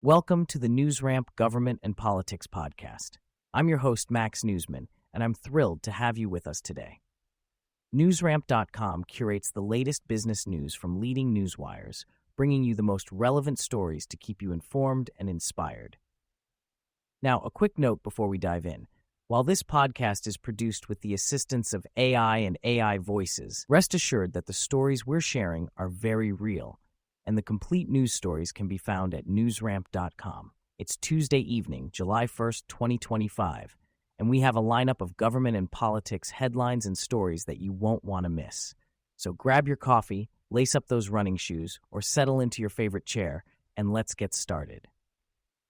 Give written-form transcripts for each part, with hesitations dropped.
Welcome to the NewsRamp Government and Politics Podcast. I'm your host, Max Newsman, and I'm thrilled to have you with us today. NewsRamp.com curates the latest business news from leading newswires, bringing you the most relevant stories to keep you informed and inspired. Now, a quick note before we dive in. While this podcast is produced with the assistance of AI and AI voices, rest assured that the stories we're sharing are very real, and the complete news stories can be found at newsramp.com. It's Tuesday evening, July 1st, 2025, and we have a lineup of government and politics headlines and stories that you won't want to miss. So grab your coffee, lace up those running shoes, or settle into your favorite chair, and let's get started.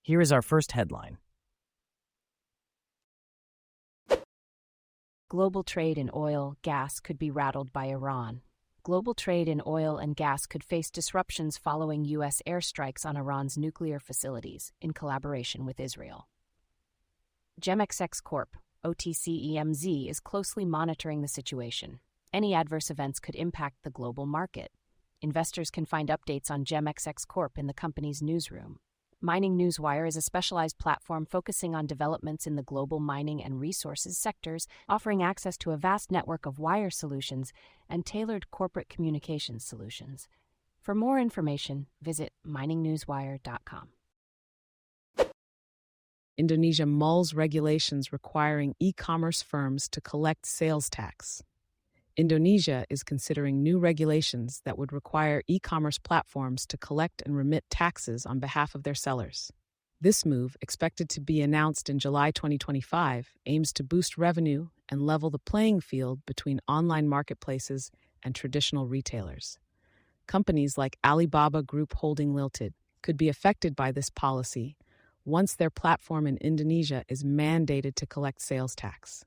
Here is our first headline. Global trade in oil, gas could be rattled by Iran. Global trade in oil and gas could face disruptions following U.S. airstrikes on Iran's nuclear facilities, in collaboration with Israel. GEMXX Corp, OTCEMZ, is closely monitoring the situation. Any adverse events could impact the global market. Investors can find updates on GEMXX Corp in the company's newsroom. Mining Newswire is a specialized platform focusing on developments in the global mining and resources sectors, offering access to a vast network of wire solutions and tailored corporate communications solutions. For more information, visit miningnewswire.com. Indonesia mulls regulations requiring e-commerce firms to collect sales tax. Indonesia is considering new regulations that would require e-commerce platforms to collect and remit taxes on behalf of their sellers. This move, expected to be announced in July 2025, aims to boost revenue and level the playing field between online marketplaces and traditional retailers. Companies like Alibaba Group Holding Limited could be affected by this policy once their platform in Indonesia is mandated to collect sales tax.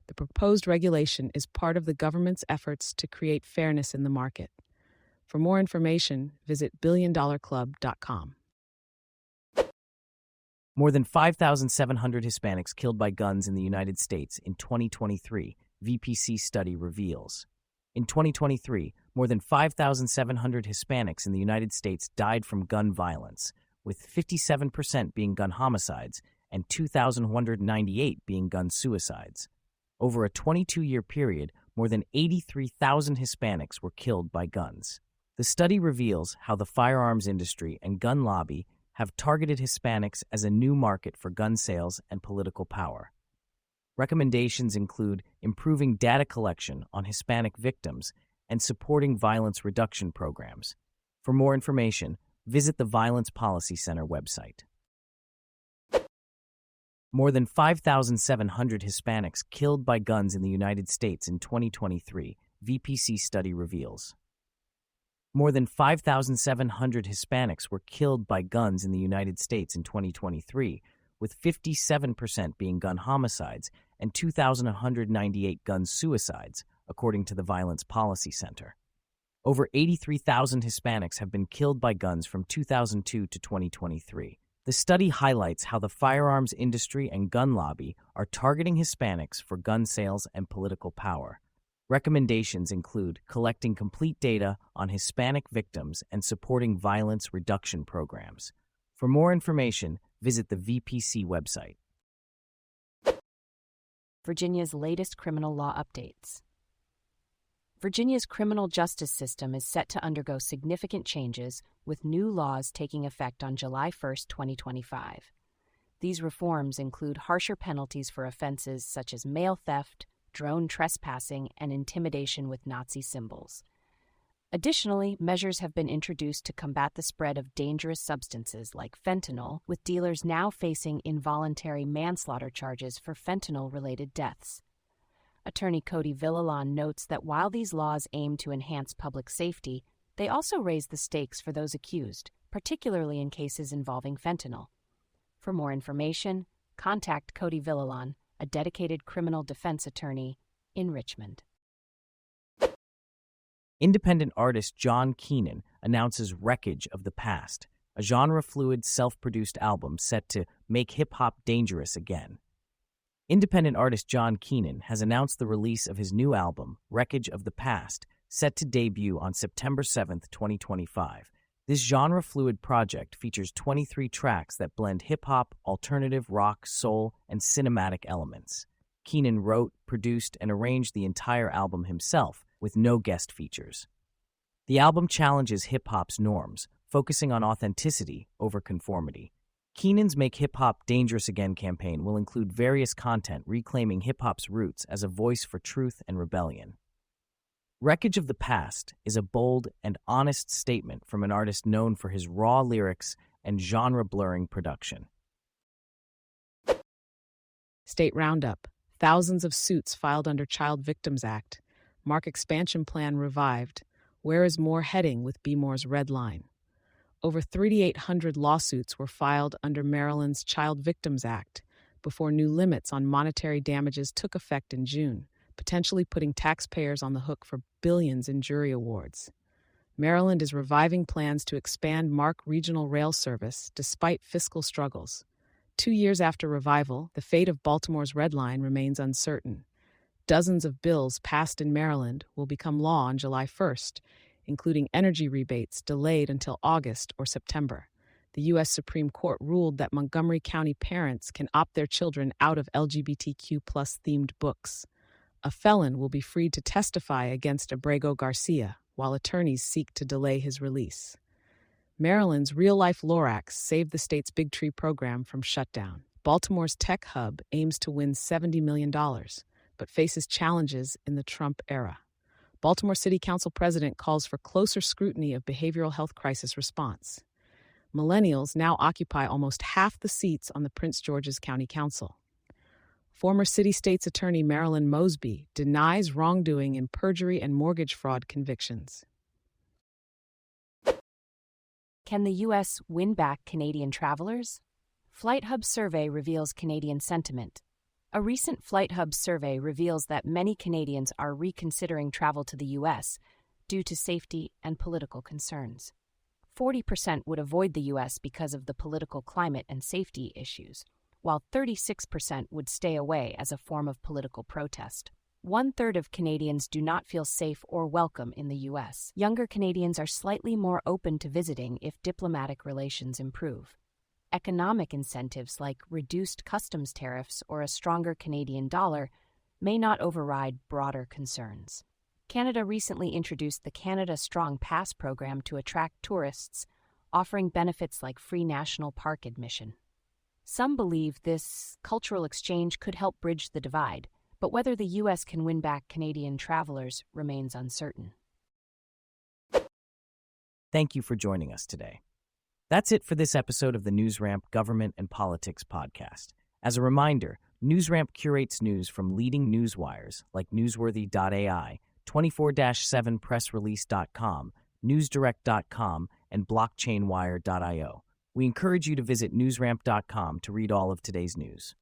The proposed regulation is part of the government's efforts to create fairness in the market. For more information, visit billiondollarclub.com. More than 5,700 Hispanics killed by guns in the United States in 2023, VPC study reveals. In 2023, more than 5,700 Hispanics in the United States died from gun violence, with 57% being gun homicides and 2,198 being gun suicides. Over a 22-year period, more than 83,000 Hispanics were killed by guns. The study reveals how the firearms industry and gun lobby have targeted Hispanics as a new market for gun sales and political power. Recommendations include improving data collection on Hispanic victims and supporting violence reduction programs. For more information, visit the Violence Policy Center website. More than 5,700 Hispanics killed by guns in the United States in 2023, VPC study reveals. More than 5,700 Hispanics were killed by guns in the United States in 2023, with 57% being gun homicides and 2,198 gun suicides, according to the Violence Policy Center. Over 83,000 Hispanics have been killed by guns from 2002 to 2023. The study highlights how the firearms industry and gun lobby are targeting Hispanics for gun sales and political power. Recommendations include collecting complete data on Hispanic victims and supporting violence reduction programs. For more information, visit the VPC website. Virginia's latest criminal law updates. Virginia's criminal justice system is set to undergo significant changes, with new laws taking effect on July 1, 2025. These reforms include harsher penalties for offenses such as mail theft, drone trespassing, and intimidation with Nazi symbols. Additionally, measures have been introduced to combat the spread of dangerous substances like fentanyl, with dealers now facing involuntary manslaughter charges for fentanyl-related deaths. Attorney Cody Villalon notes that while these laws aim to enhance public safety, they also raise the stakes for those accused, particularly in cases involving fentanyl. For more information, contact Cody Villalon, a dedicated criminal defense attorney in Richmond. Independent artist John Keenan announces Wreckage of the Past, a genre-fluid, self-produced album set to make hip-hop dangerous again. Independent artist John Keenan has announced the release of his new album, Wreckage of the Past, set to debut on September 7, 2025. This genre-fluid project features 23 tracks that blend hip-hop, alternative, rock, soul, and cinematic elements. Keenan wrote, produced, and arranged the entire album himself, with no guest features. The album challenges hip-hop's norms, focusing on authenticity over conformity. Keenan's Make Hip-Hop Dangerous Again campaign will include various content reclaiming hip-hop's roots as a voice for truth and rebellion. Wreckage of the Past is a bold and honest statement from an artist known for his raw lyrics and genre-blurring production. State Roundup. Thousands of suits filed under Child Victims Act. Mark expansion plan revived. Where is Moore heading with B. Moore's red line? Over 3,800 lawsuits were filed under Maryland's Child Victims Act before new limits on monetary damages took effect in June, potentially putting taxpayers on the hook for billions in jury awards. Maryland is reviving plans to expand MARC regional rail service despite fiscal struggles. 2 years after revival, the fate of Baltimore's Red Line remains uncertain. Dozens of bills passed in Maryland will become law on July 1st, including energy rebates delayed until August or September. The U.S. Supreme Court ruled that Montgomery County parents can opt their children out of LGBTQ+ themed books. A felon will be freed to testify against Abrego Garcia, while attorneys seek to delay his release. Maryland's real-life Lorax saved the state's Big Tree program from shutdown. Baltimore's tech hub aims to win $70 million, but faces challenges in the Trump era. Baltimore City Council president calls for closer scrutiny of behavioral health crisis response. Millennials now occupy almost half the seats on the Prince George's County Council. Former city state's attorney Marilyn Mosby denies wrongdoing in perjury and mortgage fraud convictions. Can the U.S. win back Canadian travelers? Flight Hub survey reveals Canadian sentiment. A recent Flight Hub survey reveals that many Canadians are reconsidering travel to the U.S. due to safety and political concerns. 40% would avoid the U.S. because of the political climate and safety issues, while 36% would stay away as a form of political protest. 1/3 of Canadians do not feel safe or welcome in the U.S. Younger Canadians are slightly more open to visiting if diplomatic relations improve. Economic incentives like reduced customs tariffs or a stronger Canadian dollar may not override broader concerns. Canada recently introduced the Canada Strong Pass program to attract tourists, offering benefits like free national park admission. Some believe this cultural exchange could help bridge the divide, but whether the U.S. can win back Canadian travelers remains uncertain. Thank you for joining us today. That's it for this episode of the NewsRamp Government and Politics podcast. As a reminder, NewsRamp curates news from leading newswires like Newsworthy.ai, 24/7pressrelease.com, newsdirect.com, and blockchainwire.io. We encourage you to visit newsramp.com to read all of today's news.